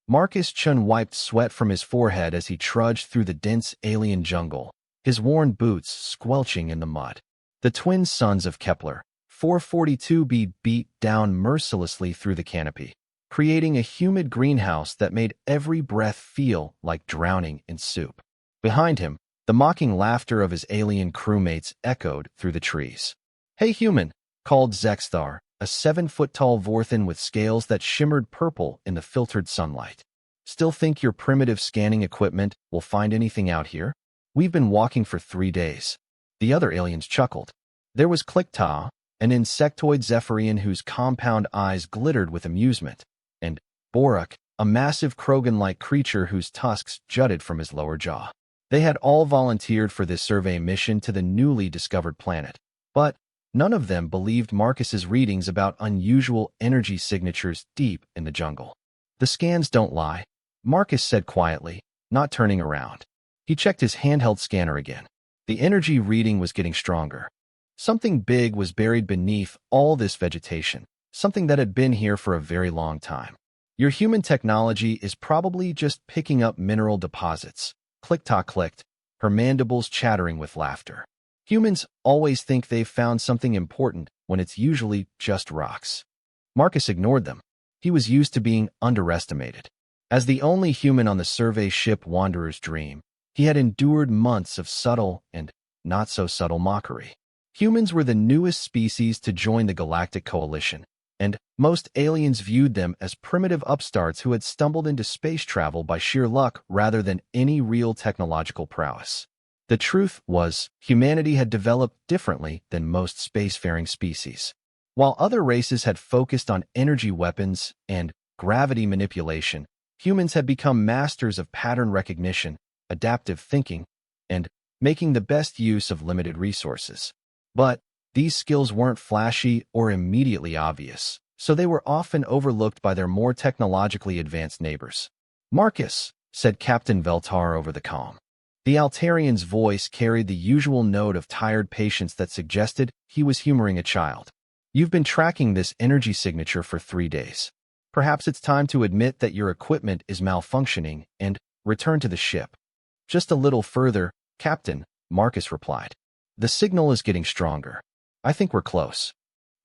Marcus Chun wiped sweat from his forehead as he trudged through the dense alien jungle, his worn boots squelching in the mud. The twin sons of Kepler, 442b, beat down mercilessly through the canopy, creating a humid greenhouse that made every breath feel like drowning in soup. Behind him, the mocking laughter of his alien crewmates echoed through the trees. "Hey, human," called Zexthar, a 7-foot-tall Vorthan with scales that shimmered purple in the filtered sunlight. "Still think your primitive scanning equipment will find anything out here? We've been walking for 3 days." The other aliens chuckled. There was Klikta, an insectoid Zephyrian whose compound eyes glittered with amusement, and Borak, a massive Krogan-like creature whose tusks jutted from his lower jaw. They had all volunteered for this survey mission to the newly discovered planet, but none of them believed Marcus's readings about unusual energy signatures deep in the jungle. "The scans don't lie," Marcus said quietly, not turning around. He checked his handheld scanner again. The energy reading was getting stronger. Something big was buried beneath all this vegetation, something that had been here for a very long time. "Your human technology is probably just picking up mineral deposits." Click-tock clicked, her mandibles chattering with laughter. Humans always think they've found something important when it's usually just rocks. Marcus ignored them. He was used to being underestimated. As the only human on the survey ship Wanderer's Dream, he had endured months of subtle and not-so-subtle mockery. Humans were the newest species to join the Galactic Coalition, and most aliens viewed them as primitive upstarts who had stumbled into space travel by sheer luck rather than any real technological prowess. The truth was, humanity had developed differently than most spacefaring species. While other races had focused on energy weapons and gravity manipulation, humans had become masters of pattern recognition, adaptive thinking, and making the best use of limited resources. But these skills weren't flashy or immediately obvious, so they were often overlooked by their more technologically advanced neighbors. "Marcus," said Captain Veltar over the comm. The Altarian's voice carried the usual note of tired patience that suggested he was humoring a child. "You've been tracking this energy signature for 3 days. Perhaps it's time to admit that your equipment is malfunctioning and return to the ship." "Just a little further, Captain," Marcus replied. "The signal is getting stronger. I think we're close."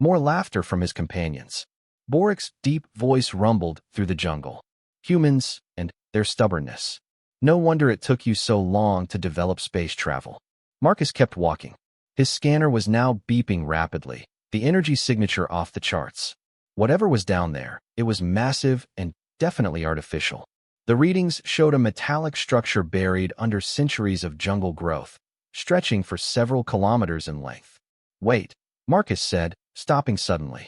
More laughter from his companions. Borak's deep voice rumbled through the jungle. "Humans and their stubbornness. No wonder it took you so long to develop space travel." Marcus kept walking. His scanner was now beeping rapidly, the energy signature off the charts. Whatever was down there, it was massive and definitely artificial. The readings showed a metallic structure buried under centuries of jungle growth, stretching for several kilometers in length. "Wait," Marcus said, stopping suddenly.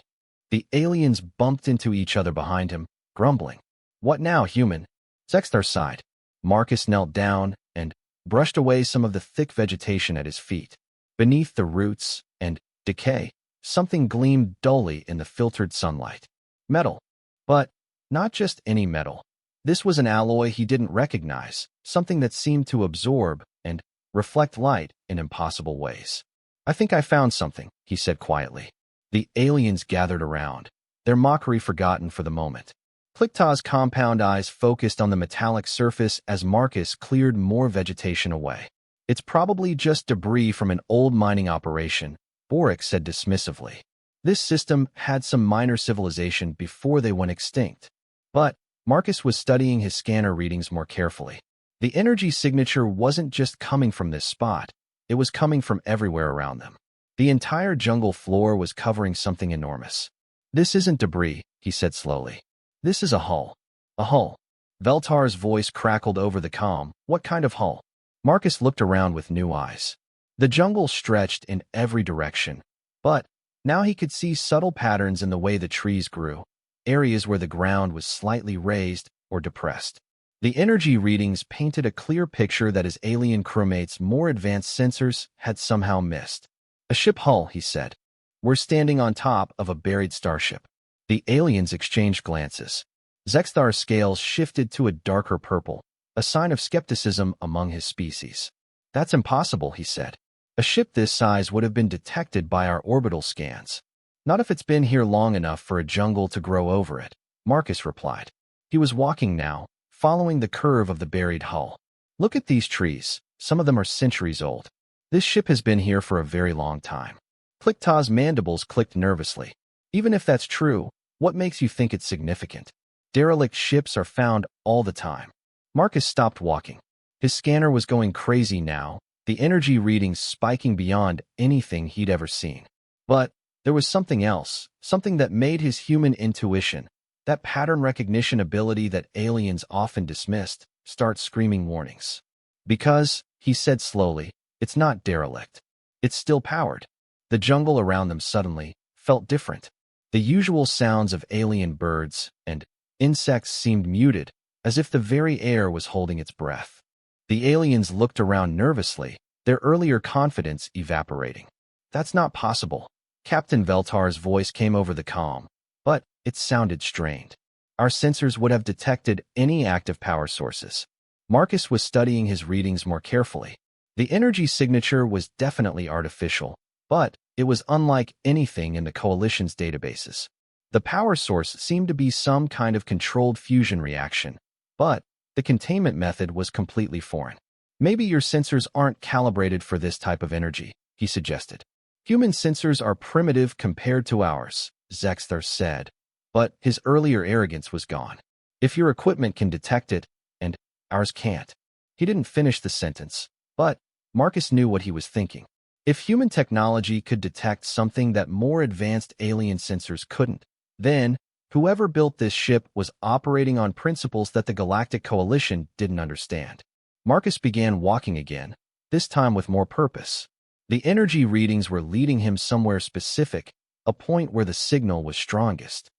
The aliens bumped into each other behind him, grumbling. "What now, human?" Zexthar sighed. Marcus knelt down and brushed away some of the thick vegetation at his feet. Beneath the roots and decay, something gleamed dully in the filtered sunlight. Metal. But not just any metal. This was an alloy he didn't recognize, something that seemed to absorb and reflect light in impossible ways. "I think I found something," he said quietly. The aliens gathered around, their mockery forgotten for the moment. Klikta's compound eyes focused on the metallic surface as Marcus cleared more vegetation away. "It's probably just debris from an old mining operation," Borak said dismissively. "This system had some minor civilization before they went extinct." But Marcus was studying his scanner readings more carefully. The energy signature wasn't just coming from this spot, it was coming from everywhere around them. The entire jungle floor was covering something enormous. "This isn't debris," he said slowly. "This is a hull." "A hull?" Veltar's voice crackled over the comm. "What kind of hull?" Marcus looked around with new eyes. The jungle stretched in every direction, but now he could see subtle patterns in the way the trees grew, areas where the ground was slightly raised or depressed. The energy readings painted a clear picture that his alien crewmates' more advanced sensors had somehow missed. "A ship hull," he said. "We're standing on top of a buried starship." The aliens exchanged glances. Zexthar's scales shifted to a darker purple, a sign of skepticism among his species. "That's impossible," he said. "A ship this size would have been detected by our orbital scans. Not if it's been here long enough for a jungle to grow over it," Marcus replied. He was walking now, following the curve of the buried hull. Look at these trees. Some of them are centuries old. This ship has been here for a very long time. Clickta's mandibles clicked nervously. Even if that's true, what makes you think it's significant? Derelict ships are found all the time. Marcus stopped walking. His scanner was going crazy now, the energy readings spiking beyond anything he'd ever seen. But there was something else, something that made his human intuition, that pattern recognition ability that aliens often dismissed, start screaming warnings. Because, he said slowly, it's not derelict. It's still powered. The jungle around them suddenly felt different. The usual sounds of alien birds and insects seemed muted, as if the very air was holding its breath. The aliens looked around nervously, their earlier confidence evaporating. That's not possible. Captain Veltar's voice came over the comm, but it sounded strained. Our sensors would have detected any active power sources. Marcus was studying his readings more carefully. The energy signature was definitely artificial, but it was unlike anything in the Coalition's databases. The power source seemed to be some kind of controlled fusion reaction, but the containment method was completely foreign. Maybe your sensors aren't calibrated for this type of energy, he suggested. Human sensors are primitive compared to ours, Zexthar said, but his earlier arrogance was gone. If your equipment can detect it, and ours can't. He didn't finish the sentence, but Marcus knew what he was thinking. If human technology could detect something that more advanced alien sensors couldn't, then whoever built this ship was operating on principles that the Galactic Coalition didn't understand. Marcus began walking again, this time with more purpose. The energy readings were leading him somewhere specific, a point where the signal was strongest.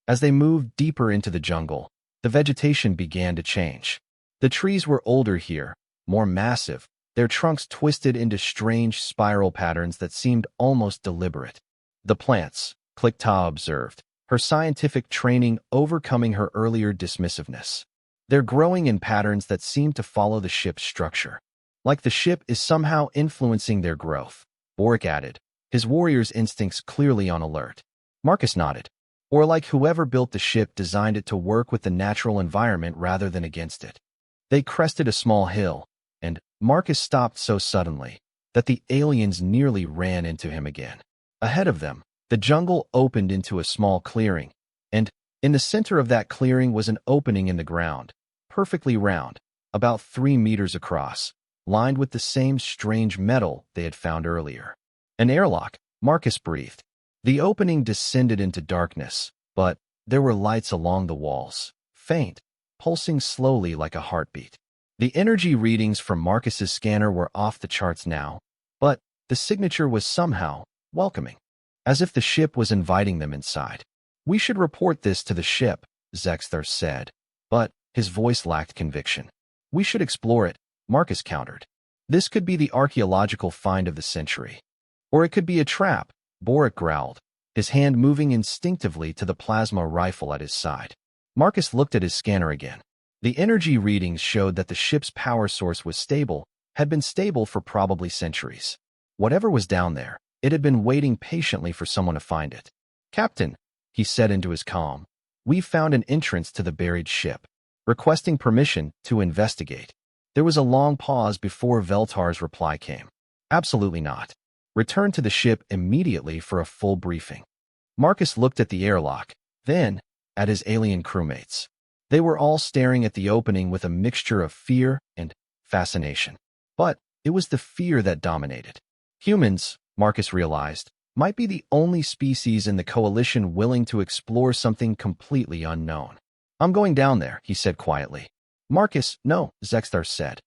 As they moved deeper into the jungle, the vegetation began to change. The trees were older here, more massive, their trunks twisted into strange spiral patterns that seemed almost deliberate. The plants, Clickta observed, her scientific training overcoming her earlier dismissiveness. They're growing in patterns that seem to follow the ship's structure. Like the ship is somehow influencing their growth, Boric added, his warrior's instincts clearly on alert. Marcus nodded. Or like whoever built the ship designed it to work with the natural environment rather than against it. They crested a small hill, and Marcus stopped so suddenly that the aliens nearly ran into him again. Ahead of them, the jungle opened into a small clearing, and in the center of that clearing was an opening in the ground, perfectly round, about 3 meters across, lined with the same strange metal they had found earlier. An airlock, Marcus breathed. The opening descended into darkness, but there were lights along the walls, faint, pulsing slowly like a heartbeat. The energy readings from Marcus's scanner were off the charts now, but the signature was somehow welcoming, as if the ship was inviting them inside. We should report this to the ship, Zexthar said, but his voice lacked conviction. We should explore it, Marcus countered. This could be the archaeological find of the century. Or it could be a trap, Boric growled, his hand moving instinctively to the plasma rifle at his side. Marcus looked at his scanner again. The energy readings showed that the ship's power source was stable, had been stable for probably centuries. Whatever was down there, it had been waiting patiently for someone to find it. Captain, he said into his comm, we've found an entrance to the buried ship, requesting permission to investigate. There was a long pause before Veltar's reply came. Absolutely not. Return to the ship immediately for a full briefing. Marcus looked at the airlock, then at his alien crewmates. They were all staring at the opening with a mixture of fear and fascination. But it was the fear that dominated. Humans, Marcus realized, might be the only species in the Coalition willing to explore something completely unknown. I'm going down there, he said quietly. Marcus, no, Zexthar said.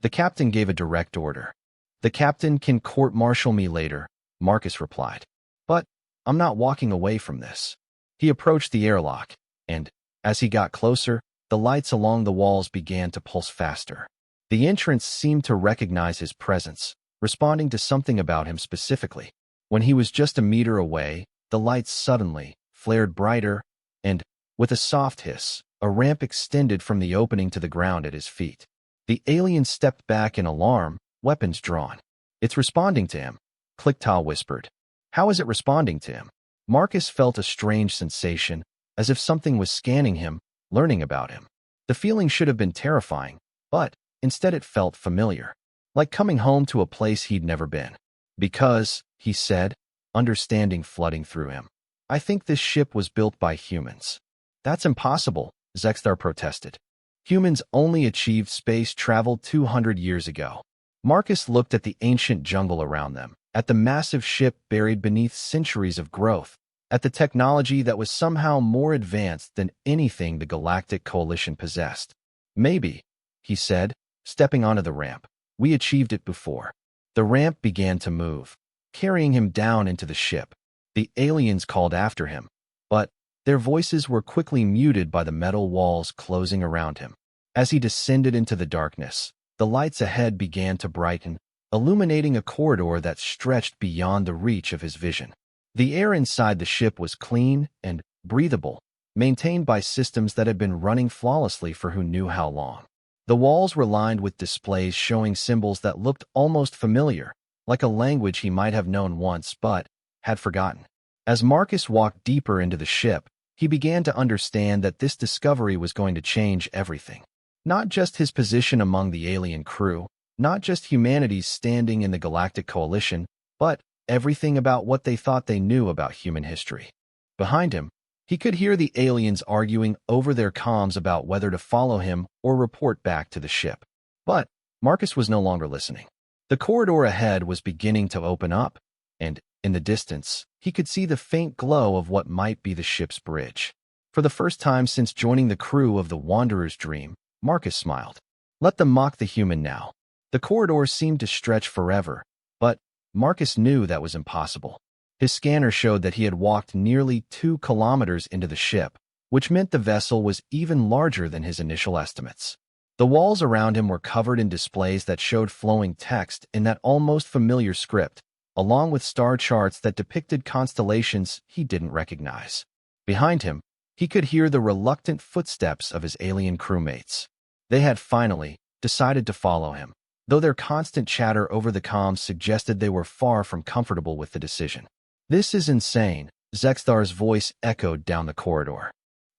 The captain gave a direct order. The captain can court-martial me later, Marcus replied. But I'm not walking away from this. He approached the airlock, and as he got closer, the lights along the walls began to pulse faster. The entrance seemed to recognize his presence, responding to something about him specifically. When he was just a meter away, the lights suddenly flared brighter, and, with a soft hiss, a ramp extended from the opening to the ground at his feet. The alien stepped back in alarm, weapons drawn. It's responding to him, Clickta whispered. How is it responding to him? Marcus felt a strange sensation, as if something was scanning him, learning about him. The feeling should have been terrifying, but instead it felt familiar, like coming home to a place he'd never been. Because, he said, understanding flooding through him, I think this ship was built by humans. That's impossible, Zexthar protested. Humans only achieved space travel 200 years ago. Marcus looked at the ancient jungle around them, at the massive ship buried beneath centuries of growth, at the technology that was somehow more advanced than anything the Galactic Coalition possessed. Maybe, he said, stepping onto the ramp. We achieved it before. The ramp began to move, carrying him down into the ship. The aliens called after him, but their voices were quickly muted by the metal walls closing around him. As he descended into the darkness, the lights ahead began to brighten, illuminating a corridor that stretched beyond the reach of his vision. The air inside the ship was clean and breathable, maintained by systems that had been running flawlessly for who knew how long. The walls were lined with displays showing symbols that looked almost familiar, like a language he might have known once but had forgotten. As Marcus walked deeper into the ship, he began to understand that this discovery was going to change everything. Not just his position among the alien crew, not just humanity's standing in the Galactic Coalition, but everything about what they thought they knew about human history. Behind him, he could hear the aliens arguing over their comms about whether to follow him or report back to the ship. But Marcus was no longer listening. The corridor ahead was beginning to open up, and in the distance, he could see the faint glow of what might be the ship's bridge. For the first time since joining the crew of the Wanderer's Dream, Marcus smiled. Let them mock the human now. The corridor seemed to stretch forever, but Marcus knew that was impossible. His scanner showed that he had walked nearly 2 kilometers into the ship, which meant the vessel was even larger than his initial estimates. The walls around him were covered in displays that showed flowing text in that almost familiar script, along with star charts that depicted constellations he didn't recognize. Behind him, he could hear the reluctant footsteps of his alien crewmates. They had finally decided to follow him, though their constant chatter over the comms suggested they were far from comfortable with the decision. This is insane, Zexthar's voice echoed down the corridor.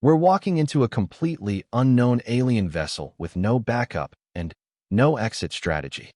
We're walking into a completely unknown alien vessel with no backup and no exit strategy.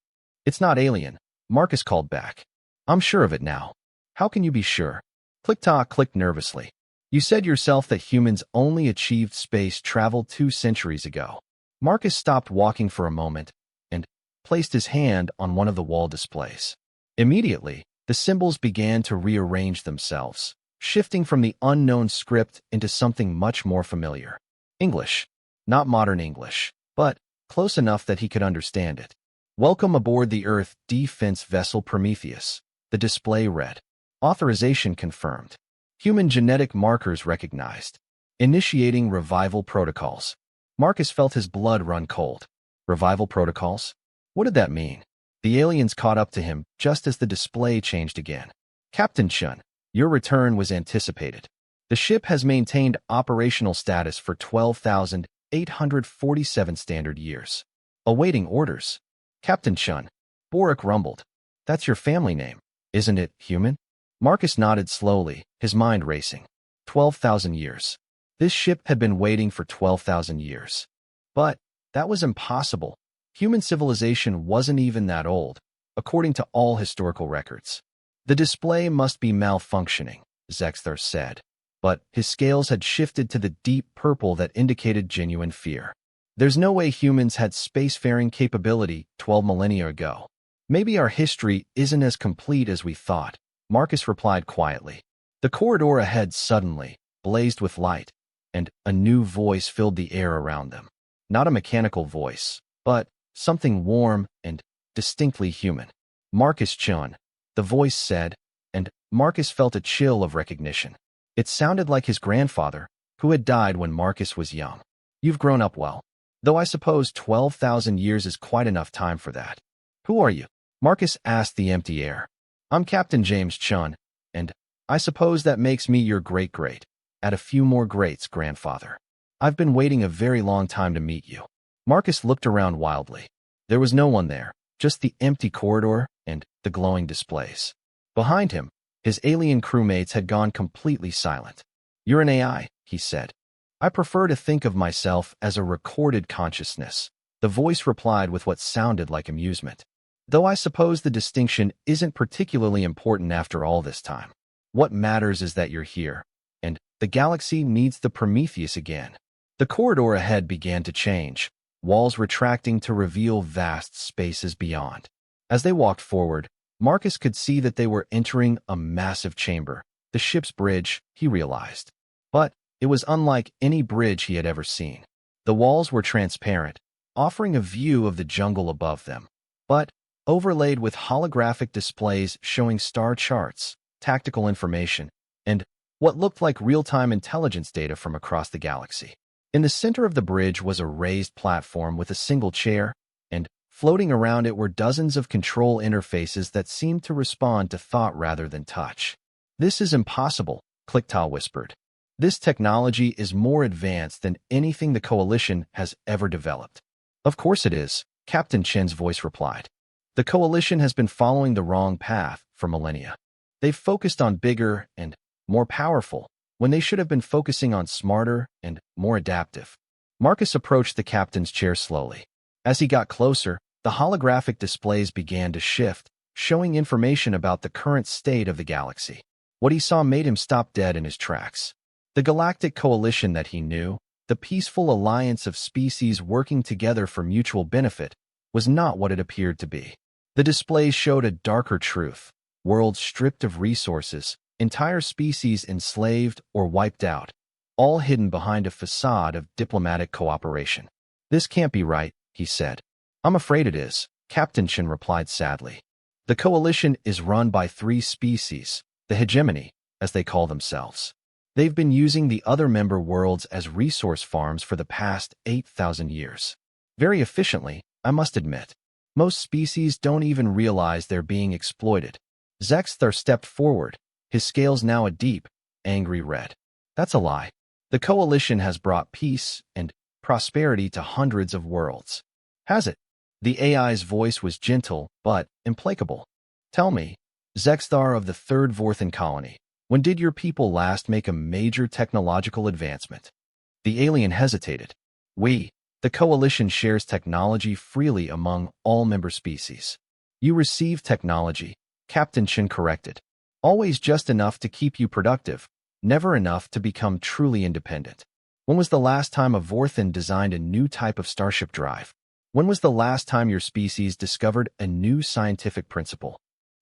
It's not alien, Marcus called back. I'm sure of it now. How can you be sure? Click-Ta clicked nervously. You said yourself that humans only achieved space travel 2 centuries ago. Marcus stopped walking for a moment and placed his hand on one of the wall displays. Immediately, the symbols began to rearrange themselves, shifting from the unknown script into something much more familiar. English. Not modern English, but close enough that he could understand it. Welcome aboard the Earth Defense Vessel Prometheus, the display read. Authorization confirmed. Human genetic markers recognized. Initiating revival protocols. Marcus felt his blood run cold. Revival protocols? What did that mean? The aliens caught up to him just as the display changed again. Captain Chun, your return was anticipated. The ship has maintained operational status for 12,847 standard years. Awaiting orders. Captain Chun. Boric rumbled. That's your family name, isn't it, human? Marcus nodded slowly, his mind racing. 12,000 years. This ship had been waiting for 12,000 years. But that was impossible. Human civilization wasn't even that old, according to all historical records. The display must be malfunctioning, Zexthar said, but his scales had shifted to the deep purple that indicated genuine fear. There's no way humans had spacefaring capability 12 millennia ago. Maybe our history isn't as complete as we thought, Marcus replied quietly. The corridor ahead suddenly blazed with light, and a new voice filled the air around them. Not a mechanical voice, but something warm and distinctly human. Marcus Chun, the voice said, and Marcus felt a chill of recognition. It sounded like his grandfather, who had died when Marcus was young. You've grown up well, though I suppose 12,000 years is quite enough time for that. Who are you? Marcus asked the empty air. I'm Captain James Chun, and I suppose that makes me your great-great. Add a few more greats, grandfather. I've been waiting a very long time to meet you. Marcus looked around wildly. There was no one there, just the empty corridor and the glowing displays. Behind him, his alien crewmates had gone completely silent. You're an AI, he said. I prefer to think of myself as a recorded consciousness. The voice replied with what sounded like amusement. Though I suppose the distinction isn't particularly important after all this time. What matters is that you're here, and the galaxy needs the Prometheus again. The corridor ahead began to change, walls retracting to reveal vast spaces beyond. As they walked forward, Marcus could see that they were entering a massive chamber, the ship's bridge, he realized. But it was unlike any bridge he had ever seen. The walls were transparent, offering a view of the jungle above them, but overlaid with holographic displays showing star charts, tactical information, and what looked like real-time intelligence data from across the galaxy. In the center of the bridge was a raised platform with a single chair, and floating around it were dozens of control interfaces that seemed to respond to thought rather than touch. "This is impossible," Clicktaw whispered. "This technology is more advanced than anything the Coalition has ever developed." "Of course it is," Captain Chen's voice replied. "The Coalition has been following the wrong path for millennia. They've focused on bigger and more powerful, when they should have been focusing on smarter and more adaptive." Marcus approached the captain's chair slowly. As he got closer, the holographic displays began to shift, showing information about the current state of the galaxy. What he saw made him stop dead in his tracks. The Galactic Coalition that he knew, the peaceful alliance of species working together for mutual benefit, was not what it appeared to be. The displays showed a darker truth: worlds stripped of resources, entire species enslaved or wiped out, all hidden behind a facade of diplomatic cooperation. "This can't be right," he said. "I'm afraid it is," Captain Chen replied sadly. "The Coalition is run by 3 species, the hegemony, as they call themselves. They've been using the other member worlds as resource farms for the past 8,000 years. Very efficiently, I must admit. Most species don't even realize they're being exploited." Zexthar stepped forward, his scales now a deep, angry red. "That's a lie. The Coalition has brought peace and prosperity to hundreds of worlds." "Has it?" The AI's voice was gentle but implacable. "Tell me, Zexthar of the 3rd Vorthan colony, when did your people last make a major technological advancement?" The alien hesitated. The Coalition shares technology freely among all member species." "You receive technology," Captain Chen corrected. "Always just enough to keep you productive, never enough to become truly independent. When was the last time a Vorthan designed a new type of starship drive? When was the last time your species discovered a new scientific principle?"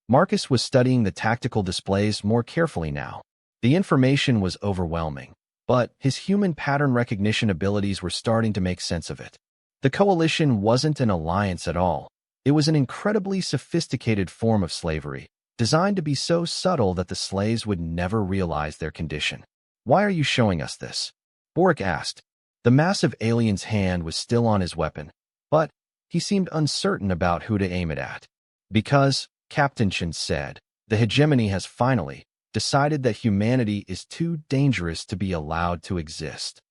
Marcus was studying the tactical displays more carefully now. The information was overwhelming, but his human pattern recognition abilities were starting to make sense of it. The Coalition wasn't an alliance at all. It was an incredibly sophisticated form of slavery, designed to be so subtle that the slaves would never realize their condition. "Why are you showing us this?" Boric asked. The massive alien's hand was still on his weapon, but he seemed uncertain about who to aim it at. "Because," Captain Chen said, "the hegemony has finally decided that humanity is too dangerous to be allowed to exist."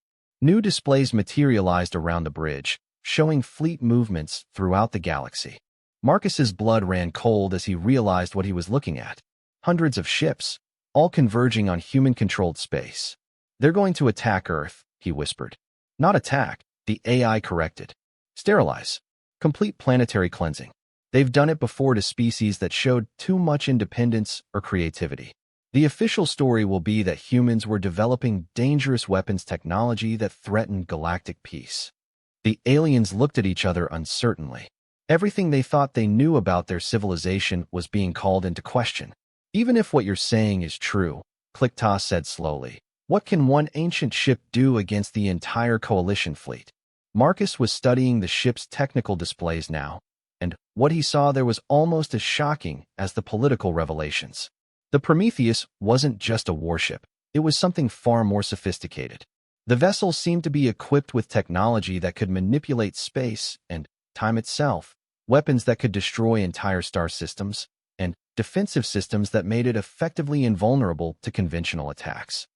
New displays materialized around the bridge, showing fleet movements throughout the galaxy. Marcus's blood ran cold as he realized what he was looking at. Hundreds of ships, all converging on human-controlled space. "They're going to attack Earth," he whispered. "Not attack," the AI corrected. "Sterilize. Complete planetary cleansing. They've done it before to species that showed too much independence or creativity. The official story will be that humans were developing dangerous weapons technology that threatened galactic peace." The aliens looked at each other uncertainly. Everything they thought they knew about their civilization was being called into question. "Even if what you're saying is true," Clicktaw said slowly, "what can one ancient ship do against the entire Coalition fleet?" Marcus was studying the ship's technical displays now, and what he saw there was almost as shocking as the political revelations. The Prometheus wasn't just a warship. It was something far more sophisticated. The vessel seemed to be equipped with technology that could manipulate space and time itself, weapons that could destroy entire star systems, and defensive systems that made it effectively invulnerable to conventional attacks.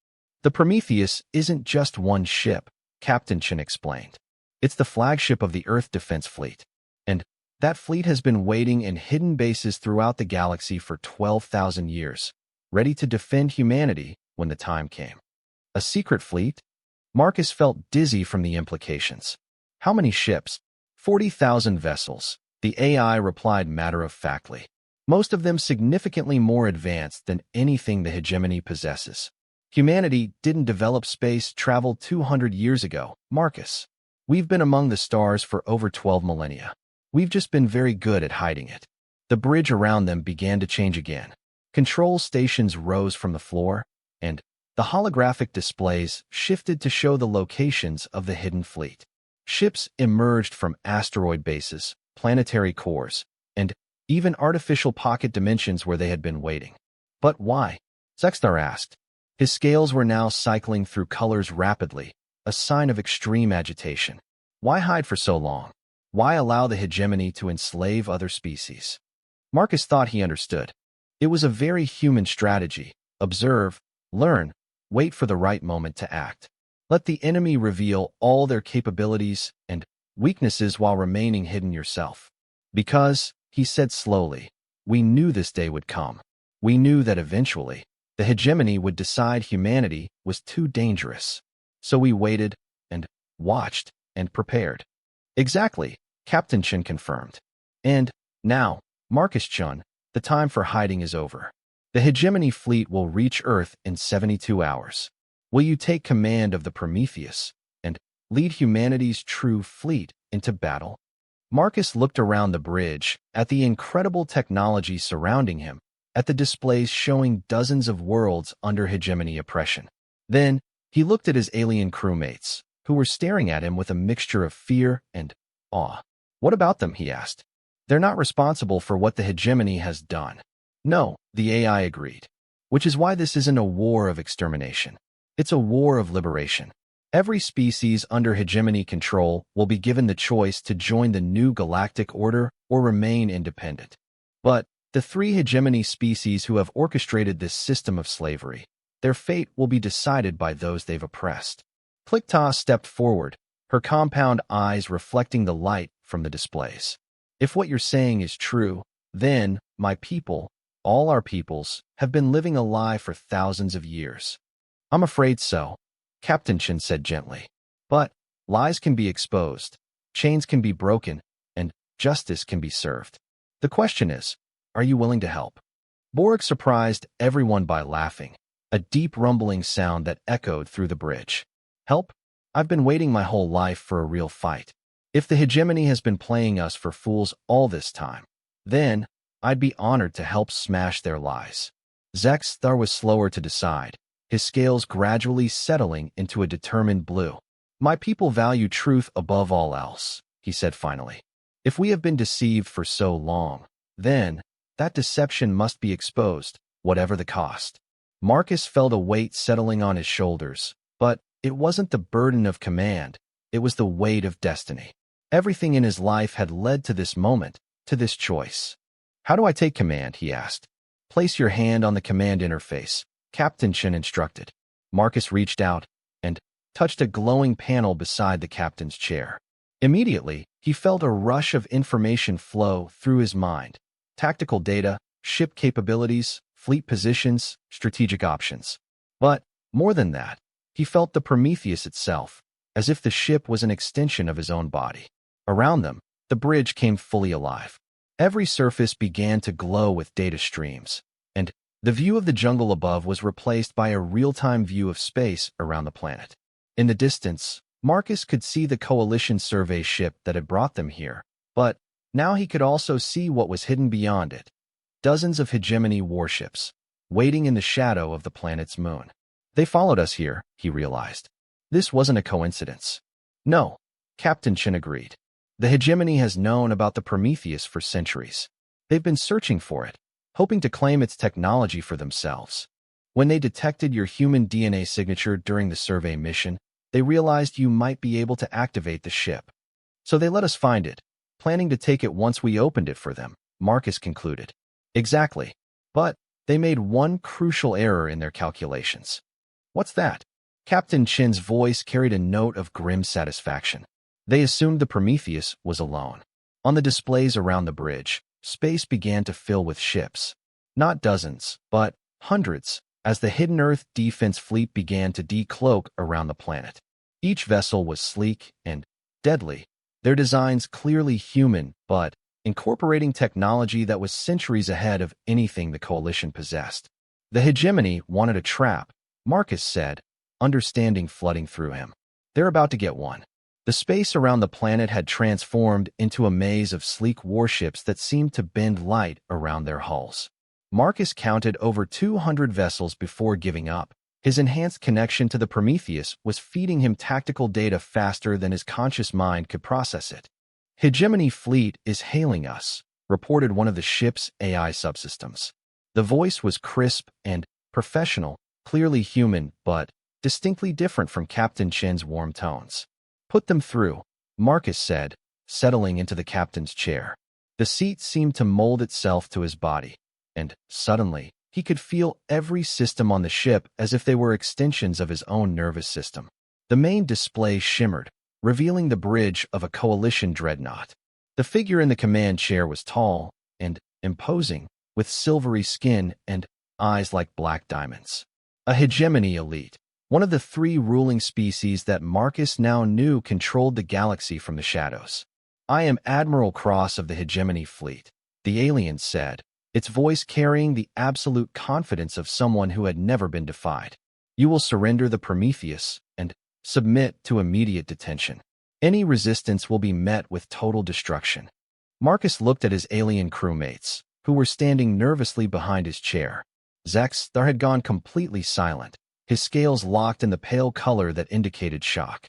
"The Prometheus isn't just one ship," Captain Chen explained. "It's the flagship of the Earth Defense Fleet, and that fleet has been waiting in hidden bases throughout the galaxy for 12,000 years, ready to defend humanity when the time came." "A secret fleet?" Marcus felt dizzy from the implications. How many ships? 40,000 vessels, the AI replied matter-of-factly. Most of them significantly more advanced than anything the hegemony possesses. Humanity didn't develop space travel 200 years ago, Marcus. We've been among the stars for over 12 millennia. We've just been very good at hiding it. The bridge around them began to change again. Control stations rose from the floor, and the holographic displays shifted to show the locations of the hidden fleet. Ships emerged from asteroid bases, planetary cores, and even artificial pocket dimensions where they had been waiting. But why? Sextar asked. His scales were now cycling through colors rapidly, a sign of extreme agitation. Why hide for so long? Why allow the hegemony to enslave other species? Marcus thought he understood. It was a very human strategy. Observe, learn, wait for the right moment to act. Let the enemy reveal all their capabilities and weaknesses while remaining hidden yourself. Because, he said slowly, we knew this day would come. We knew that eventually, the hegemony would decide humanity was too dangerous. So we waited, and watched, and prepared. Exactly, Captain Chen confirmed. And, now, Marcus Chun, the time for hiding is over. The hegemony fleet will reach Earth in 72 hours. Will you take command of the Prometheus and lead humanity's true fleet into battle? Marcus looked around the bridge, at the incredible technology surrounding him, at the displays showing dozens of worlds under hegemony oppression. Then, he looked at his alien crewmates, who were staring at him with a mixture of fear and awe. What about them, he asked. They're not responsible for what the hegemony has done. No, the AI agreed. Which is why this isn't a war of extermination. It's a war of liberation. Every species under hegemony control will be given the choice to join the new galactic order or remain independent. But the three hegemony species who have orchestrated this system of slavery, their fate will be decided by those they've oppressed. Klikta stepped forward, her compound eyes reflecting the light from the displays. If what you're saying is true, then, my people, all our peoples, have been living a lie for thousands of years. I'm afraid so, Captain Chen said gently. But lies can be exposed, chains can be broken, and justice can be served. The question is, are you willing to help? Borg surprised everyone by laughing, a deep rumbling sound that echoed through the bridge. Help? I've been waiting my whole life for a real fight. If the hegemony has been playing us for fools all this time, then I'd be honored to help smash their lies. Zexthar was slower to decide, his scales gradually settling into a determined blue. My people value truth above all else, he said finally. If we have been deceived for so long, then that deception must be exposed, whatever the cost. Marcus felt a weight settling on his shoulders, but it wasn't the burden of command, it was the weight of destiny. Everything in his life had led to this moment, to this choice. How do I take command, he asked. Place your hand on the command interface, Captain Chen instructed. Marcus reached out and touched a glowing panel beside the captain's chair. Immediately, he felt a rush of information flow through his mind. Tactical data, ship capabilities, fleet positions, strategic options. But, more than that, he felt the Prometheus itself, as if the ship was an extension of his own body. Around them, the bridge came fully alive. Every surface began to glow with data streams, and the view of the jungle above was replaced by a real-time view of space around the planet. In the distance, Marcus could see the Coalition survey ship that had brought them here, but now he could also see what was hidden beyond it. Dozens of hegemony warships, waiting in the shadow of the planet's moon. They followed us here, he realized. This wasn't a coincidence. No, Captain Chen agreed. The hegemony has known about the Prometheus for centuries. They've been searching for it, hoping to claim its technology for themselves. When they detected your human DNA signature during the survey mission, they realized you might be able to activate the ship. So they let us find it, planning to take it once we opened it for them, Marcus concluded. Exactly. But they made one crucial error in their calculations. What's that? Captain Chen's voice carried a note of grim satisfaction. They assumed the Prometheus was alone. On the displays around the bridge, space began to fill with ships. Not dozens, but hundreds, as the hidden Earth defense fleet began to decloak around the planet. Each vessel was sleek and deadly, their designs clearly human, but incorporating technology that was centuries ahead of anything the Coalition possessed. The hegemony wanted a trap, Marcus said, understanding flooding through him. They're about to get one. The space around the planet had transformed into a maze of sleek warships that seemed to bend light around their hulls. Marcus counted over 200 vessels before giving up. His enhanced connection to the Prometheus was feeding him tactical data faster than his conscious mind could process it. Hegemony Fleet is hailing us, reported one of the ship's AI subsystems. The voice was crisp and professional, clearly human, but distinctly different from Captain Chen's warm tones. Put them through, Marcus said, settling into the captain's chair. The seat seemed to mold itself to his body, and, suddenly, he could feel every system on the ship as if they were extensions of his own nervous system. The main display shimmered, revealing the bridge of a Coalition dreadnought. The figure in the command chair was tall and imposing, with silvery skin and eyes like black diamonds. A hegemony elite, one of the three ruling species that Marcus now knew controlled the galaxy from the shadows. I am Admiral Cross of the Hegemony Fleet, the alien said, its voice carrying the absolute confidence of someone who had never been defied. You will surrender the Prometheus and submit to immediate detention. Any resistance will be met with total destruction. Marcus looked at his alien crewmates, who were standing nervously behind his chair. Zexthar had gone completely silent, his scales locked in the pale color that indicated shock.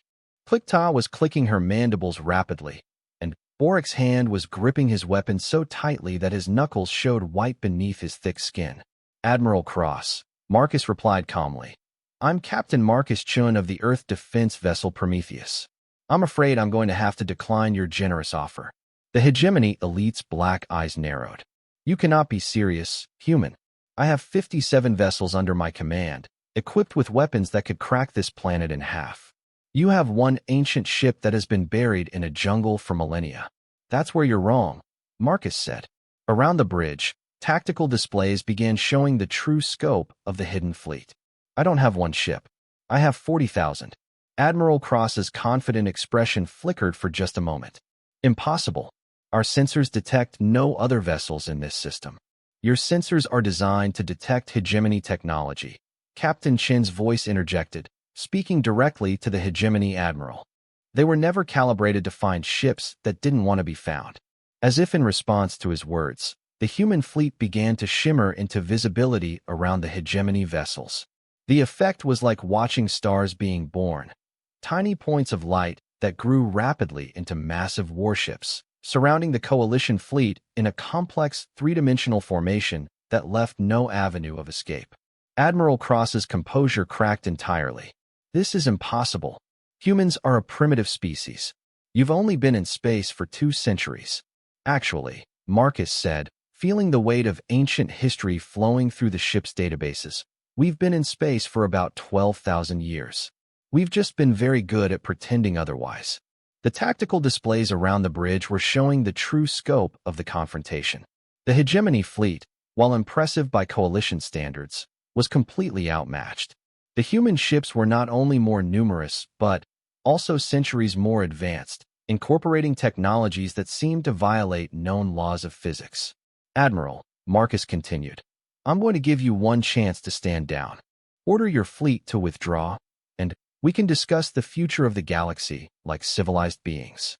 Klikta was clicking her mandibles rapidly, and Borik's hand was gripping his weapon so tightly that his knuckles showed white beneath his thick skin. Admiral Cross, Marcus replied calmly. I'm Captain Marcus Chun of the Earth Defense Vessel Prometheus. I'm afraid I'm going to have to decline your generous offer. The Hegemony Elite's black eyes narrowed. You cannot be serious, human. I have 57 vessels under my command, equipped with weapons that could crack this planet in half. You have one ancient ship that has been buried in a jungle for millennia. That's where you're wrong, Marcus said. Around the bridge, tactical displays began showing the true scope of the hidden fleet. I don't have one ship. I have 40,000. Admiral Cross's confident expression flickered for just a moment. Impossible. Our sensors detect no other vessels in this system. Your sensors are designed to detect hegemony technology. Captain Chen's voice interjected, speaking directly to the Hegemony Admiral. They were never calibrated to find ships that didn't want to be found. As if in response to his words, the human fleet began to shimmer into visibility around the hegemony vessels. The effect was like watching stars being born. Tiny points of light that grew rapidly into massive warships, surrounding the Coalition fleet in a complex three-dimensional formation that left no avenue of escape. Admiral Cross's composure cracked entirely. This is impossible. Humans are a primitive species. You've only been in space for 2 centuries. Actually, Marcus said, feeling the weight of ancient history flowing through the ship's databases, we've been in space for about 12,000 years. We've just been very good at pretending otherwise. The tactical displays around the bridge were showing the true scope of the confrontation. The Hegemony fleet, while impressive by Coalition standards, was completely outmatched. The human ships were not only more numerous, but also centuries more advanced, incorporating technologies that seemed to violate known laws of physics. Admiral, Marcus continued, I'm going to give you one chance to stand down. Order your fleet to withdraw, and we can discuss the future of the galaxy like civilized beings.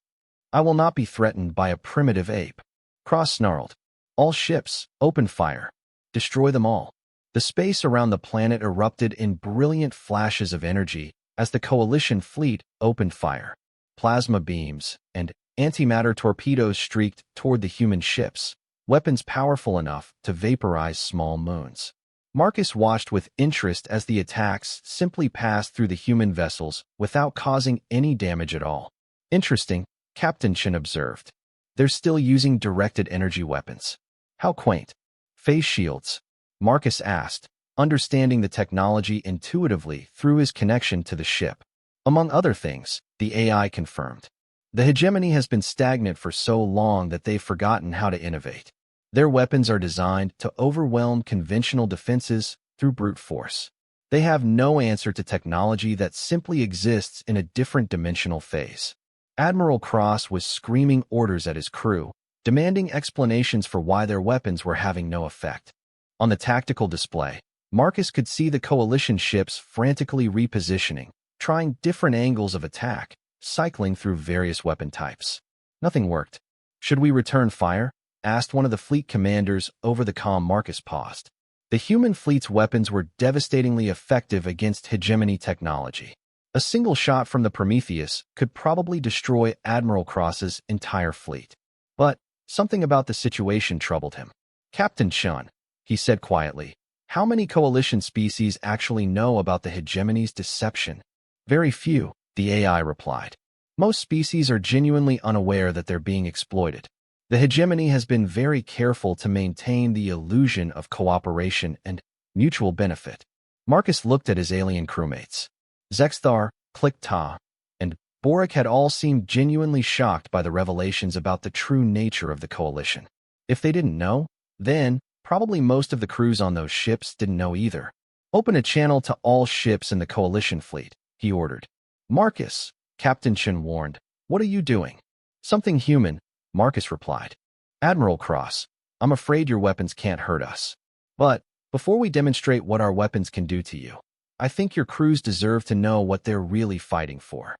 I will not be threatened by a primitive ape. Cross snarled. All ships, open fire. Destroy them all. The space around the planet erupted in brilliant flashes of energy as the Coalition fleet opened fire. Plasma beams and antimatter torpedoes streaked toward the human ships, weapons powerful enough to vaporize small moons. Marcus watched with interest as the attacks simply passed through the human vessels without causing any damage at all. Interesting, Captain Chen observed. They're still using directed energy weapons. How quaint. Face shields, Marcus asked, understanding the technology intuitively through his connection to the ship. Among other things, the AI confirmed. The hegemony has been stagnant for so long that they've forgotten how to innovate. Their weapons are designed to overwhelm conventional defenses through brute force. They have no answer to technology that simply exists in a different dimensional phase. Admiral Cross was screaming orders at his crew, demanding explanations for why their weapons were having no effect. On the tactical display, Marcus could see the coalition ships frantically repositioning, trying different angles of attack, cycling through various weapon types. Nothing worked. "Should we return fire?" asked one of the fleet commanders over the comm. Marcus paused. The human fleet's weapons were devastatingly effective against hegemony technology. A single shot from the Prometheus could probably destroy Admiral Cross's entire fleet. But something about the situation troubled him. "Captain Chun," he said quietly, "how many coalition species actually know about the hegemony's deception?" "Very few," the AI replied. "Most species are genuinely unaware that they're being exploited. The hegemony has been very careful to maintain the illusion of cooperation and mutual benefit." Marcus looked at his alien crewmates. Zexthar, Click-Ta, and Boric had all seemed genuinely shocked by the revelations about the true nature of the coalition. If they didn't know, then probably most of the crews on those ships didn't know either. "Open a channel to all ships in the coalition fleet," he ordered. "Marcus," Captain Chen warned, "what are you doing?" "Something human," Marcus replied. "Admiral Cross, I'm afraid your weapons can't hurt us. But before we demonstrate what our weapons can do to you, I think your crews deserve to know what they're really fighting for."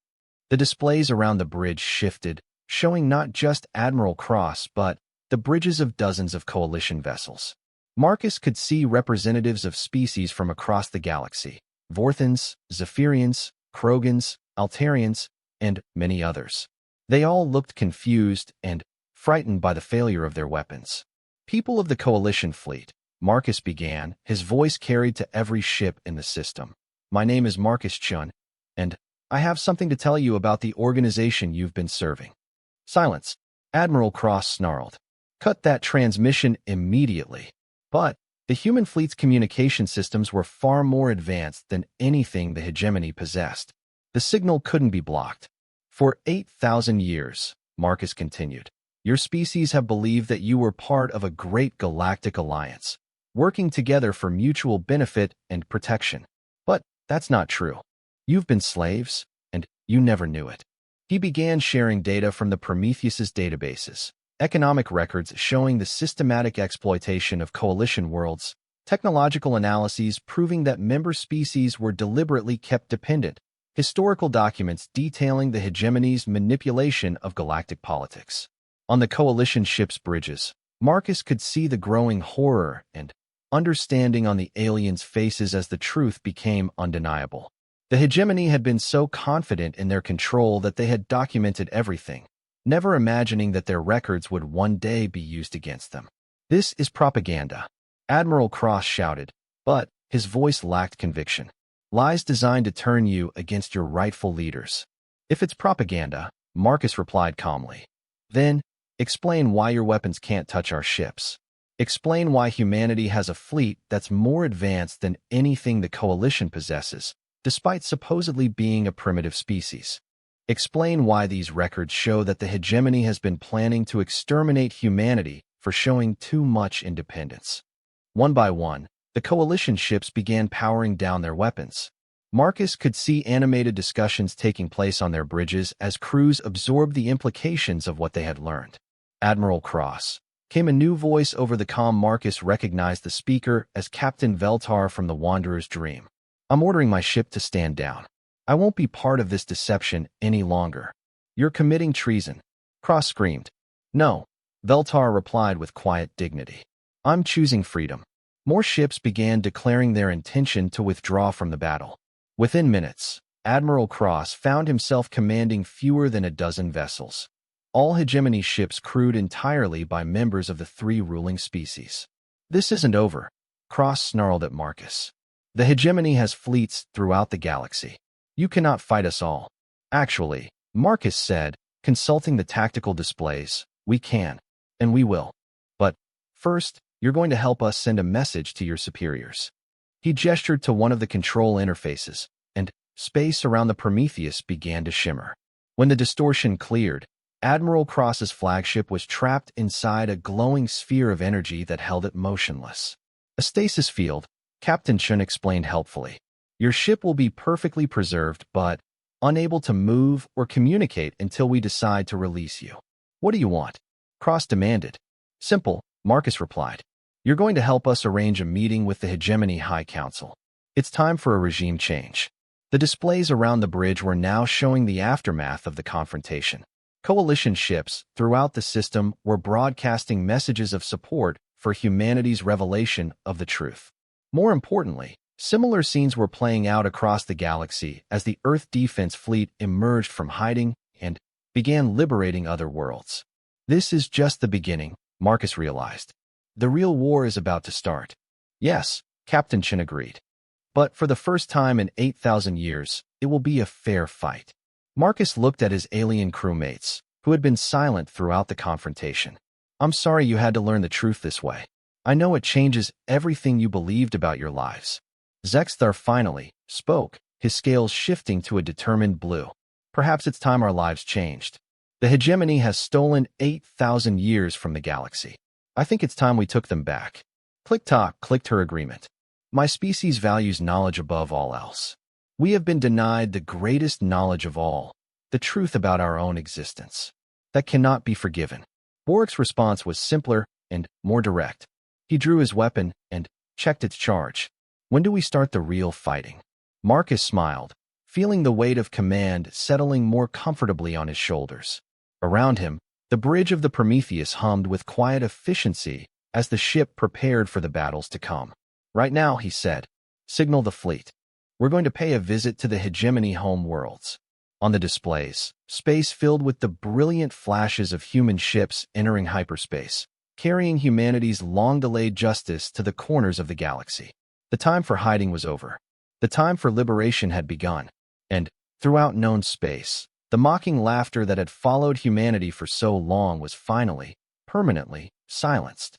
The displays around the bridge shifted, showing not just Admiral Cross but the bridges of dozens of coalition vessels. Marcus could see representatives of species from across the galaxy: Vorthans, Zephyrians, Krogans, Altarians, and many others. They all looked confused and frightened by the failure of their weapons. "People of the coalition fleet," Marcus began, his voice carried to every ship in the system. "My name is Marcus Chun, and I have something to tell you about the organization you've been serving." "Silence," Admiral Cross snarled. "Cut that transmission immediately." But the human fleet's communication systems were far more advanced than anything the hegemony possessed. The signal couldn't be blocked. "For 8,000 years, Marcus continued, your species have believed that you were part of a great galactic alliance, working together for mutual benefit and protection. But that's not true. You've been slaves, and you never knew it." He began sharing data from the Prometheus's databases, economic records showing the systematic exploitation of coalition worlds, technological analyses proving that member species were deliberately kept dependent, historical documents detailing the hegemony's manipulation of galactic politics. On the coalition ship's bridges, Marcus could see the growing horror and understanding on the aliens' faces as the truth became undeniable. The hegemony had been so confident in their control that they had documented everything, never imagining that their records would one day be used against them. "This is propaganda," Admiral Cross shouted, but his voice lacked conviction. "Lies designed to turn you against your rightful leaders." "If it's propaganda," Marcus replied calmly, "then explain why your weapons can't touch our ships. Explain why humanity has a fleet that's more advanced than anything the coalition possesses, despite supposedly being a primitive species. Explain why these records show that the hegemony has been planning to exterminate humanity for showing too much independence." One by one, the coalition ships began powering down their weapons. Marcus could see animated discussions taking place on their bridges as crews absorbed the implications of what they had learned. "Admiral Cross," came a new voice over the comm. Marcus recognized the speaker as Captain Veltar from the Wanderer's Dream. "I'm ordering my ship to stand down. I won't be part of this deception any longer." "You're committing treason," Cross screamed. "No," Veltar replied with quiet dignity. "I'm choosing freedom." More ships began declaring their intention to withdraw from the battle. Within minutes, Admiral Cross found himself commanding fewer than a dozen vessels, all hegemony ships crewed entirely by members of the three ruling species. "This isn't over," Cross snarled at Marcus. "The hegemony has fleets throughout the galaxy. You cannot fight us all." "Actually," Marcus said, consulting the tactical displays, "we can, and we will. But first, you're going to help us send a message to your superiors." He gestured to one of the control interfaces, and space around the Prometheus began to shimmer. When the distortion cleared, Admiral Cross's flagship was trapped inside a glowing sphere of energy that held it motionless. "A stasis field," Captain Chun explained helpfully. Your ship will be perfectly preserved, but unable to move or communicate until we decide to release you. What do you want? Cross demanded. Simple, Marcus replied. You're going to help us arrange a meeting with the Hegemony High Council. It's time for a regime change. The displays around the bridge were now showing the aftermath of the confrontation. Coalition ships throughout the system were broadcasting messages of support for humanity's revelation of the truth. More importantly, similar scenes were playing out across the galaxy as the Earth Defense Fleet emerged from hiding and began liberating other worlds. This is just the beginning, Marcus realized. The real war is about to start. Yes, Captain Chin agreed. But for the first time in 8,000 years, it will be a fair fight. Marcus looked at his alien crewmates, who had been silent throughout the confrontation. I'm sorry you had to learn the truth this way. I know it changes everything you believed about your lives. Zexthar finally spoke, his scales shifting to a determined blue. Perhaps it's time our lives changed. The hegemony has stolen 8,000 years from the galaxy. I think it's time we took them back. Click-tock clicked her agreement. My species values knowledge above all else. We have been denied the greatest knowledge of all, the truth about our own existence. That cannot be forgiven. Warwick's response was simpler and more direct. He drew his weapon and checked its charge. When do we start the real fighting? Marcus smiled, feeling the weight of command settling more comfortably on his shoulders. Around him, the bridge of the Prometheus hummed with quiet efficiency as the ship prepared for the battles to come. Right now, he said, signal the fleet. We're going to pay a visit to the hegemony home worlds. On the displays, space filled with the brilliant flashes of human ships entering hyperspace, carrying humanity's long-delayed justice to the corners of the galaxy. The time for hiding was over. The time for liberation had begun. And, throughout known space, the mocking laughter that had followed humanity for so long was finally, permanently, silenced.